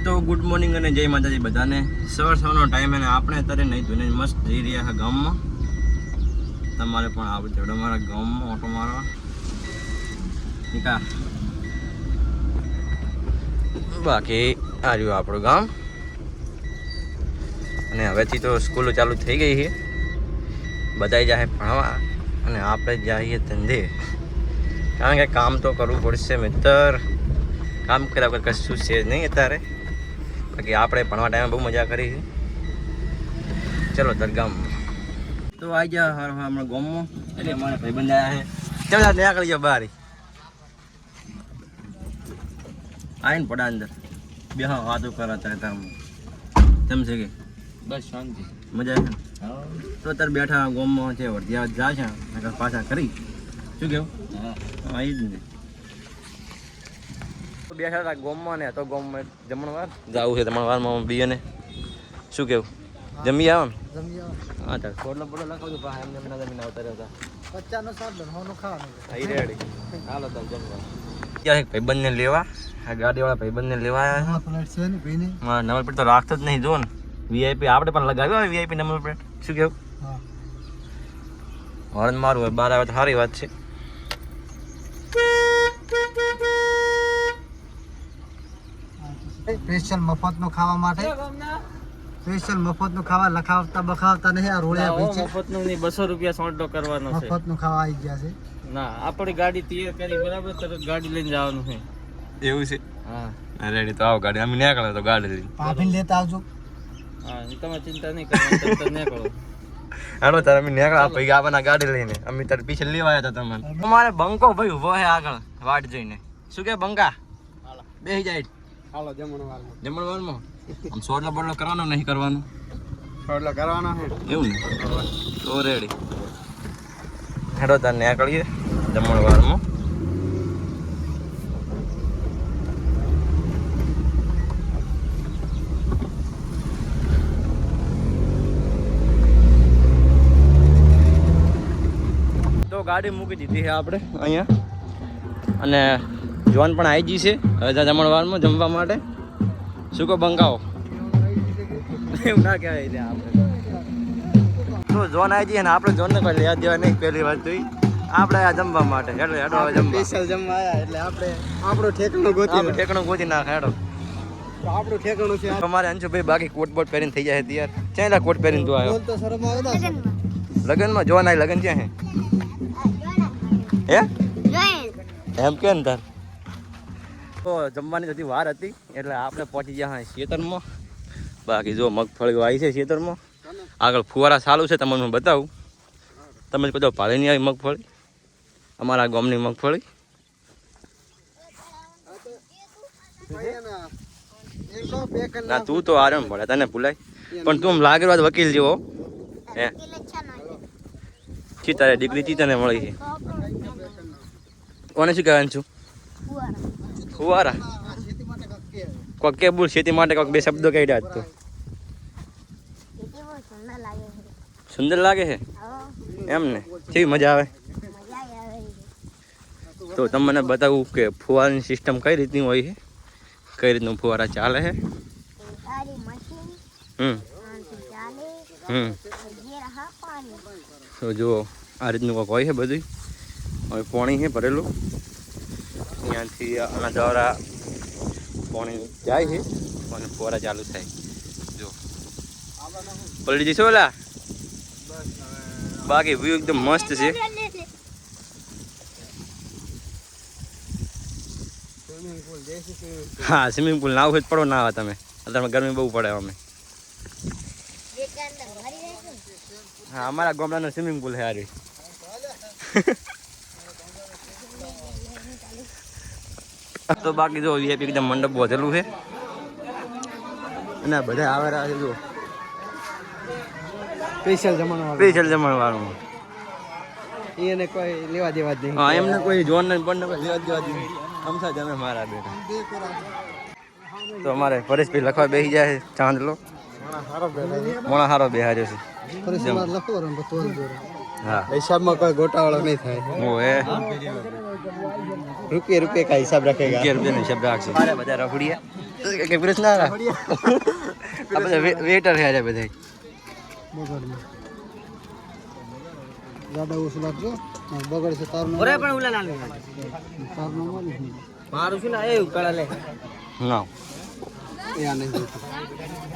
તો good morning અને જય માતાજી બધાને. સવારનો ટાઈમ અને આપણે અત્યારે નહીં ધોઈને મસ્ત જઈ રહ્યા છે ગામમાં. તમારે પણ આવું છે અમારા ગામમાં ઓટો મારવા નીકા. બાકી આ રહ્યું આપણું ગામ અને હવેથી તો સ્કૂલો ચાલુ થઈ ગઈ છે. બધાય જાય ભણવા અને આપણે જઈએ ધંધે, કારણ કે કામ તો કરવું પડશે મિત્ર. કામ કર્યા વગર કશું છે નહીં અત્યારે. બાકી આપણે ભણવા ટાઈમે બહુ મજા કરી છે. ચલો દરગામ તો આવી ગયા હમણાં ગામમાં. એટલે અમારા ભાઈબંધ આવ્યા છે. ચાલો નીકળી જાઓ બહાર. આવીને પડા અંદર બે હા વાતો કરા હતા તેમ છે કે બસ શાંતિ મજા આવે તો અત્યારે બેઠા ગામમાં છે. વર્ધ્યા જા છે પાછા કરી શું કેવું? હા એ જ ને બેઠા હતા ગામમાં ને તો ગામમાં જમણવાર જવું છે. જમણવારમાં બીએને શું કેવું? જમી આવો ને? હા ચાલ થોડો પડો લખાવજો પા એમને એમના જમીન આવતા રહેતા 50 નો સાત નો ખાવાનું રેડી. હાલો ચાલ જમવા ક્યાં એક ભાઈબંધને લેવા. આ ગાડીવાળા ભાઈબંધને લેવા આવ્યા છે. હા નંબર પ્લેટ તો રાખતો જ નહીં. જો ને વીઆઈપી આપણે પણ લગાવ્યો હોય વીઆઈપી નંબર પ્લેટ. શું કેવું? હોર્ન મારું હોય બહાર આવે તો સારી વાત છે. સ્પેશિયલ મફતનું ખાવા માટે સ્પેશિયલ મફતનું ખાવા લખાવતા બખાવતા નહીં. આ રોળિયા ભાઈ છે મફતનું નહીં 200 રૂપિયા સોંટો કરવાનો છે. મફતનું ખાવા આવી ગયા છે. ના આપણી ગાડી તૈયાર કરી બરાબર તરત ગાડી લઈને જવાનું છે. એવું છે? હા રેડી તો આવો ગાડી અમે નીકળે તો ગાડી લઈને પાફીને લેતા આવજો. હા તમે ચિંતા નહીં કરવાની, તરત નીકળો. હાલો તારે અમે નીકળ્યા ભાઈ આવવાના ગાડી લઈને. અમે તારે પીછે લેવા આવ્યા હતા તમને. અમારે બંકો ભાઈ ઉભો છે આગળ વાટ જોઈને. શું કે બંકા બેસી જાય? હાલો જમણવારમાં. જમણવારમાં આમ સોડલો બોડલો કરવાનો નહીં કરવાનું? સોડલો કરવાનો છે એવું ને તો રેડી. હેડો તાર નીકળીએ જમણવારમાં. તો ગાડી મૂકી દીધી છે આપણે અહીંયા અને જોન પણ આવી ગઈ છે હવે ત્યાં જમણવારમાં જમવા માટે. શું કહો બંકાઓ? એવું ના કહેવાય એટલે આપણે તો જોન આવી જઈએ ને આપણે જોનને કોઈ લેવા દેવા નહીં. પહેલી વાત તો આપણે આ જમવા માટે હેડો હેડો હવે જમવા. સ્પેશિયલ જમવા આવ્યા એટલે આપણે આપણો ઠેકાણું ગોતી નાખ હેડો. આપણું ઠેકાણું છે. અમારે અંશુભાઈ બાકી કોટ બોટ પહેરીને થઈ જાય તૈયાર. ચાલ કોટ પહેરીને તું આવ્યો? બોલ તો શરમ આવે ને. લગનમાં જોન આવી. લગન ક્યાં હે એમ કે ને તાર તો જમવાની બધી વાર હતી એટલે આપણે પહોંચી ગયા ખેતરમાં. બાકી જો મગફળી આવી છે ખેતરમાં. આગળ ફુવારા ચાલુ છે તમને હું બતાવું. તમે કદો ભાડે નહીં આવી મગફળી? અમારા ગામની મગફળી. ના તું તો આરામ પડે તને ભૂલાય પણ તું લાગે વાત વકીલ જેવો હે. ચીતારે દીકરી ચીતાને મળી છે. કોને શું કહેવાનું છું? ફુવારા કોક કે બોલ ખેતી માટે કોક બે શબ્દો કહી રહ્યા તો સુંદર લાગે છે એમ ને? કેવી મજા આવે? તો તમને બતાવું કે ફુવારાની સિસ્ટમ કઈ રીતની હોય છે, કઈ રીતનું ફુવારા ચાલે છે. તો જુઓ આ રીતનું કોક હોય છે બધું. હવે પાણી છે ભરેલું ત્યાંથી આના દ્વારા પાણી જાય છે અને ફુવારા ચાલુ થાય. જો પલટી જઈશું ઓલા. બાકી વ્યૂ એકદમ મસ્ત છે. હા સ્વિમિંગ પુલ ના હોય પડો ના આવે તમે. અત્યારે ગરમી બહુ પડે અમે. હા અમારા ગામડાનો સ્વિમિંગ પુલ છે હારી. તો બાકી જો વીઆઈપી એકદમ મંડપ વધેલું છે અને બધા આવે રહ્યા છે. જો સ્પેશિયલ જમણવાળું એને કોઈ લેવા દેવા જ નહીં. હા એમને કોઈ જોન ને પણ કોઈ લેવા દેવા જ નહીં. અમથા જમે મારા બેટા. તો અમારે પરેશભાઈ લખવા બેસી જાય છે. ચાંદલો મોણા હારો બેહાર્યો છે. હા हिसाब में कोई गोटावाળો नहीं થાય ઓ હે रुपये का हिसाब रखेगा ₹11 નો શબ્દ રાખશે અરે બધા રખડિયા કે વિરસ ના આ બધા વેટર છે આ બધા ज्यादा उस लागજો બગડ છે તારનો ઓરે પણ ઉલા ના લે તારનો માલી મારું શું ના એ ઉકળા લે ના યા નહીં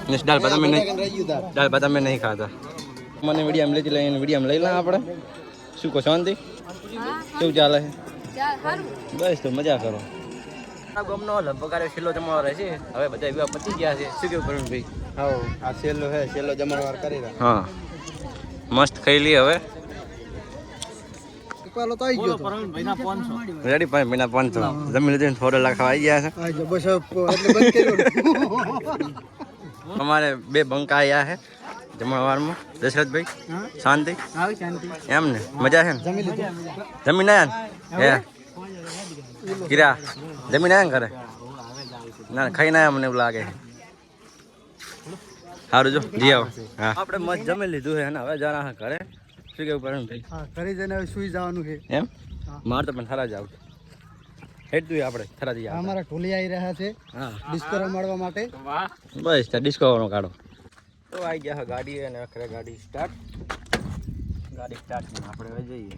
નેસ દાળ ભાત અમે નહીં દાળ ભાત અમે નહીં ખાતા મને વિડીયો લેતી લઈને વિડીયો લઈ લા આપણે શું કહો શાંતિ કેવું ચાલે છે બસ તો મજા કરો આ ગમનો લગભગ છેલ્લો જમણવાર છે હવે બધા વિવાહ પતી ગયા છે શું કેવું પ્રવીણભાઈ હા આ છેલ્લો હે છેલ્લો જમણવાર કરી રહ્યા હા મસ્ત ખાઈ લઈએ હવે પેલો તો આવી ગયો તો ભાઈ ના 500 રેડી ભાઈ મહિના 500 જમીન લીધું થોડો લાખવા આવી ગયા છે આ જો બસ એટલે બંધ કર્યો અમારે બે બંકા આવ્યા છે જમણવારમાં દશરથભાઈ શાંતિ આવી શાંતિ એમ ને મજા છે ને જમી લીધું જમીન આયા ને હે ગીરા જમીન આયા ને ઘરે ના ખાઈને આયા મને એવું લાગે છે સારું જો જી આવો હા આપણે મસ્ત જમી લીધું છે ને હવે જરા હા ઘરે શું કેવું પડે ભાઈ હા ઘરે જઈને હવે સુઈ જવાનું છે એમ મારે તો પણ થરા જ આવું હેડતું આપણે થરા જઈએ અમારા ઢોલી આવી રહ્યા છે હા ડિસ્કો રમાડવા માટે બસ ત્યાં ડિસ્કો કાઢો તો આવી ગયા ગાડી અને આખરે ગાડી સ્ટાર્ટ આપણે હવે જઈએ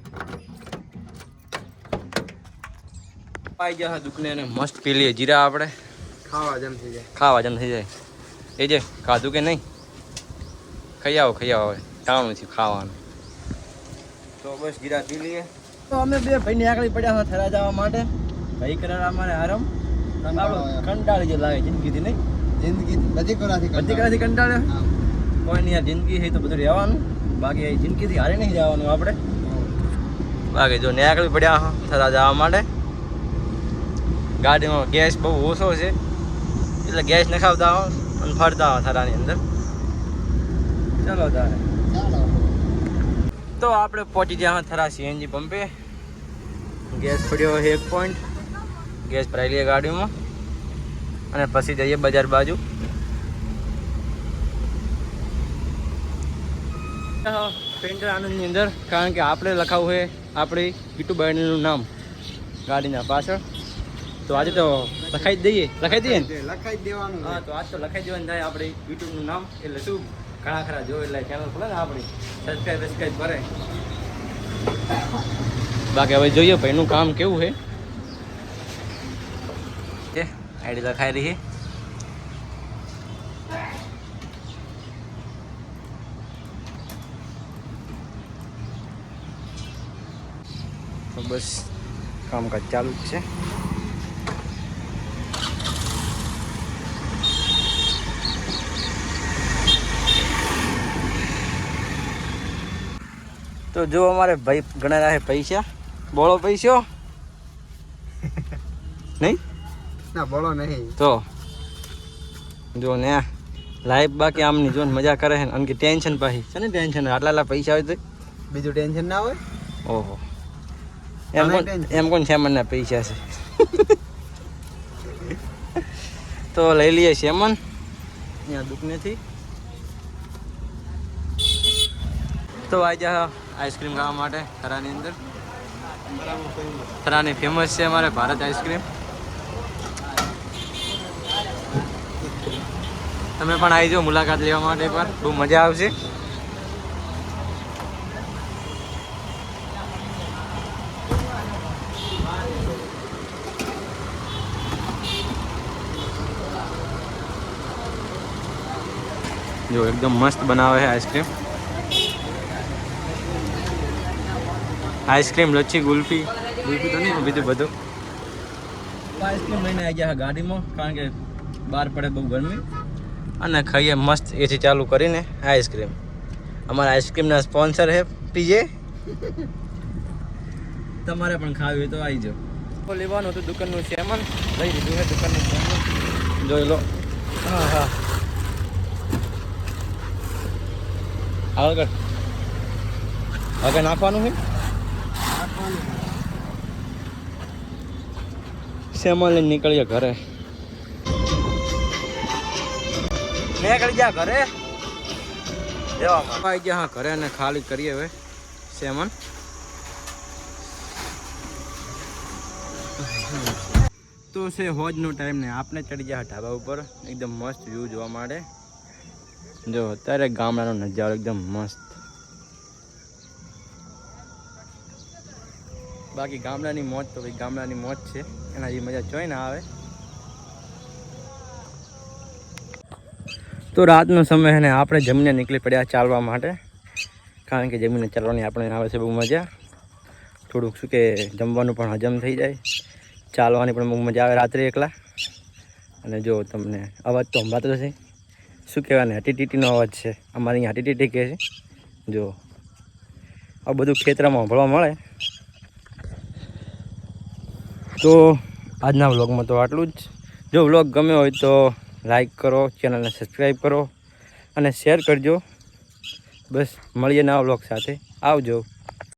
આવી ગયા દુકને અને મસ્ત પી લઈએ જીરા આપણે ખાવા જેમ થઈ જાય એ જે ખાધું કે નહીં ખાઈ આવો હવે ટાણું છે ખાવાનું તો બસ જીરા પી લઈએ તો અમે બે ભાઈ નીકળી પડ્યા હોય થરા જવા માટે ભાઈ કરાર અમારે આરામ કંટાળી જે લાગે જિંદગીથી નહીં જિંદગી બધી કરાથી કંટાળે કોઈ નહીં યાર જિંદગી છે તો બધું રહેવાનું બાકી જિંદગીથી હારે નહીં જવાનું આપણે બાકી જો નીકળી પડ્યા હા થરા જવા માટે ગાડીમાં ગેસ બહુ ઓછો છે એટલે ગેસ નખાવતા હો અને ફરતા હો થરાની અંદર ચાલો તારે તો આપણે પહોંચી ગયા થરા સીએનજી પંપે ગેસ પડ્યો 1 પોઈન્ટ ગેસ ભરાઈ લઈએ ગાડીમાં અને પછી જઈએ બજાર બાજુ પેન્ટર આનંદની અંદર કારણ કે આપણે લખાવું છે આપણી કીટુબાઈનું નામ ગાડીના પાછળ તો આજે તો લખાઈ જ દઈએ ને લખાઈ દેવાનું હા તો આજ તો લખાઈ દેવાનું થાય આપણે યુટ્યુબનું નામ એટલે શું ઘણા ખરા જો એટલે ચેનલ ખોલે ને આપણી સબસ્ક્રાઈબ કરે બાકી હવે જોઈએ ભાઈનું કામ કેવું છે આઈડી લખાઈ રહી તો બસ કામકાજ ચાલુ જ છે તો જો અમારે ભાઈ ગણેલા છે પૈસા બોલો પૈસો નહીં ના બોલો નહીં તો જો ને લાઈફ બાકી આમની જો મજા કરે છે અને કે ટેન્શન પાછી છે ને ટેન્શન આટલા પૈસા હોય તો બીજું ટેન્શન ના હોય ઓહો એમ કોણ શેમનના પૈસા છે તો લઈ લઈએ શેમન અહીંયા દુકાનેથી તો આજે આઈસ્ક્રીમ ખાવા માટે થરાની અંદર થરાની ફેમસ છે અમારે ભારત આઈસ્ક્રીમ તમે પણ આવી જાઓ મુલાકાત લેવા માટે એકવાર બહુ મજા આવશે જો એકદમ મસ્ત બનાવે છે આઈસ્ક્રીમ લચ્છી ગુલ્ફી તો નહીં બીજું બધું આઈસ્ક્રીમ લઈને આવી ગયા ગાડીમાં કારણ કે બહાર પડે બહુ ગરમી અને ખાઈએ મસ્ત એસી ચાલુ કરીને આઈસ્ક્રીમ અમારા આઈસ્ક્રીમના સ્પોન્સર છે પીજે તમારે પણ ખાવી હોય તો આવી જાઓ લેવાનું હતું દુકાનનું સેમન લઈ લીધું છે દુકાનનું સેમન જોઈ લો હા આગળ નાખવાનું છે સેમન લઈને નીકળીએ ઘરે નીકળી ગયા ઘરે આવી ગયા હા ઘરે અને ખાલી કરીએ હવે સેમન તો છે હોજનો ટાઈમ ને આપણે ચડી ગયા ઢાબા ઉપર એકદમ મસ્ત વ્યૂ જોવા મળે જો અત્યારે ગામડાનો નજારો એકદમ મસ્ત બાકી ગામડાની મોજ તો ભાઈ ગામડાની મોજ છે એના જે મજા જોઈ ના આવે તો રાતનો સમય છે ને આપણે જમીને નીકળી પડ્યા ચાલવા માટે કારણ કે જમીને ચાલવાની આપણે આવે છે બહુ મજા થોડુંક શું કે જમવાનું પણ હજમ થઈ જાય ચાલવાની પણ બહુ મજા આવે રાત્રે એકલા અને જો તમને અવાજ તો સંભળાતો હશે શું કહેવાય ને ટીટીનો અવાજ છે અમારે અહીંયા ટીટી કહે છે જો આ બધું ખેતરમાં ભળવા મળે તો આજના વ્લોગમાં તો આટલું જ જો વ્લોગ ગમે હોય તો લાઈક કરો ચેનલને સબસ્ક્રાઈબ કરો અને શેર કરજો બસ મળીએ નવા વ્લોગ સાથે આવજો